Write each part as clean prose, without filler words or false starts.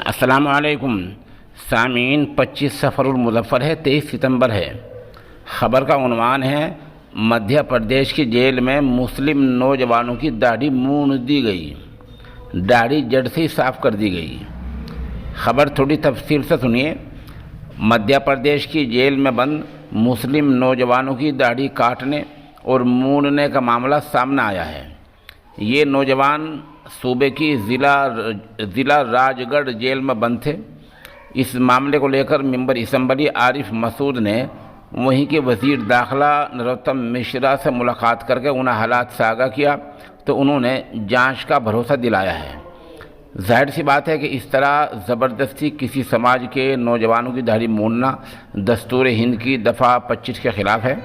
السلام علیکم سامعین، 25 سفر المظفر ہے، 23 ستمبر ہے۔ خبر کا عنوان ہے مدھیہ پردیش کی جیل میں مسلم نوجوانوں کی داڑھی مونڈ دی گئی، داڑھی جڑ سے ہی صاف کر دی گئی۔ خبر تھوڑی تفصیل سے سنیے۔ مدھیہ پردیش کی جیل میں بند مسلم نوجوانوں کی داڑھی کاٹنے اور مونڈنے کا معاملہ سامنے آیا ہے۔ یہ نوجوان صوبے کی ضلع راج گڑھ جیل میں بند تھے۔ اس معاملے کو لے کر ممبر اسمبلی عارف مسعود نے وہیں کے وزیر داخلہ نروتم مشرا سے ملاقات کر کے انہیں حالات سے آگاہ کیا تو انہوں نے جانچ کا بھروسہ دلایا ہے۔ ظاہر سی بات ہے کہ اس طرح زبردستی کسی سماج کے نوجوانوں کی داڑھی مونڈنا دستور ہند کی دفعہ 25 کے خلاف ہے۔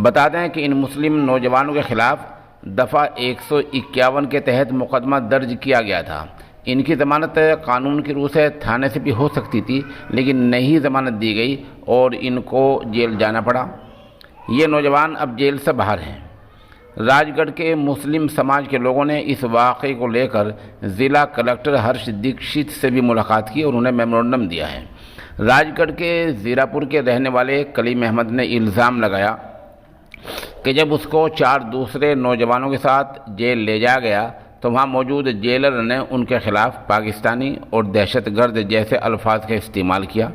بتا دیں کہ ان مسلم نوجوانوں کے خلاف دفعہ 151 کے تحت مقدمہ درج کیا گیا تھا۔ ان کی ضمانت قانون کی روح سے تھانے سے بھی ہو سکتی تھی، لیکن نہیں ضمانت دی گئی اور ان کو جیل جانا پڑا۔ یہ نوجوان اب جیل سے باہر ہیں۔ راج گڑھ کے مسلم سماج کے لوگوں نے اس واقعے کو لے کر ضلع کلکٹر ہرش دیکشت سے بھی ملاقات کی اور انہیں میمورنڈم دیا ہے۔ راج گڑھ کے زیرا پور کے رہنے والے کلیم احمد نے الزام لگایا کہ جب اس کو 4 دوسرے نوجوانوں کے ساتھ جیل لے جایا گیا تو وہاں موجود جیلر نے ان کے خلاف پاکستانی اور دہشت گرد جیسے الفاظ کا استعمال کیا۔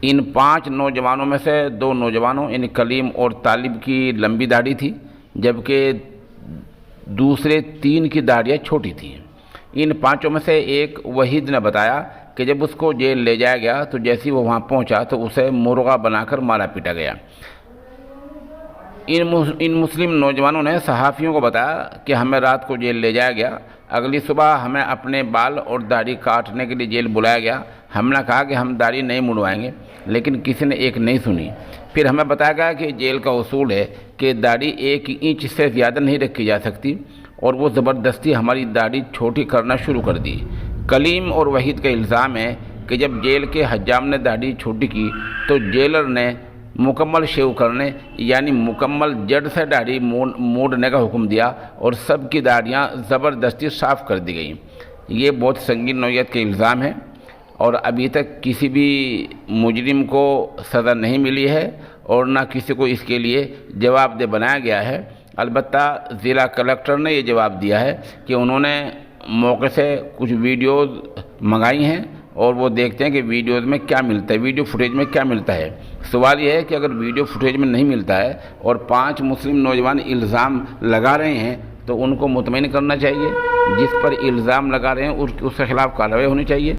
ان 5 نوجوانوں میں سے 2 نوجوانوں یعنی کلیم اور طالب کی لمبی داڑھی تھی، جبکہ دوسرے 3 کی داڑھیاں چھوٹی تھیں۔ ان 5 میں سے ایک وحید نے بتایا کہ جب اس کو جیل لے جایا گیا تو جیسے وہ وہاں پہنچا تو اسے مرغا بنا کر مارا پیٹا گیا۔ ان مسلم نوجوانوں نے صحافیوں کو بتایا کہ ہمیں رات کو جیل لے جایا گیا، اگلی صبح ہمیں اپنے بال اور داڑھی کاٹنے کے لیے جیل بلایا گیا۔ ہم نے کہا کہ ہم داڑھی نہیں منڈوائیں گے، لیکن کسی نے ایک نہیں سنی۔ پھر ہمیں بتایا گیا کہ جیل کا اصول ہے کہ داڑھی 1 انچ سے زیادہ نہیں رکھی جا سکتی، اور وہ زبردستی ہماری داڑھی چھوٹی کرنا شروع کر دی۔ کلیم اور وحید کا الزام ہے کہ جب جیل کے حجام نے داڑھی چھوٹی کی تو جیلر نے مکمل شیو کرنے یعنی مکمل جڑ سے داڑھی مونڈنے کا حکم دیا اور سب کی داڑھیاں زبردستی صاف کر دی گئیں۔ یہ بہت سنگین نوعیت کے الزام ہے اور ابھی تک کسی بھی مجرم کو سزا نہیں ملی ہے اور نہ کسی کو اس کے لیے جواب دہ بنایا گیا ہے۔ البتہ ضلع کلکٹر نے یہ جواب دیا ہے کہ انہوں نے موقع سے کچھ ویڈیوز منگائی ہیں اور وہ دیکھتے ہیں کہ ویڈیوز میں کیا ملتا ہے، ویڈیو فوٹیج میں کیا ملتا ہے۔ سوال یہ ہے کہ اگر ویڈیو فوٹیج میں نہیں ملتا ہے اور 5 مسلم نوجوان الزام لگا رہے ہیں تو ان کو مطمئن کرنا چاہیے، جس پر الزام لگا رہے ہیں اس کے خلاف کارروائی ہونی چاہیے۔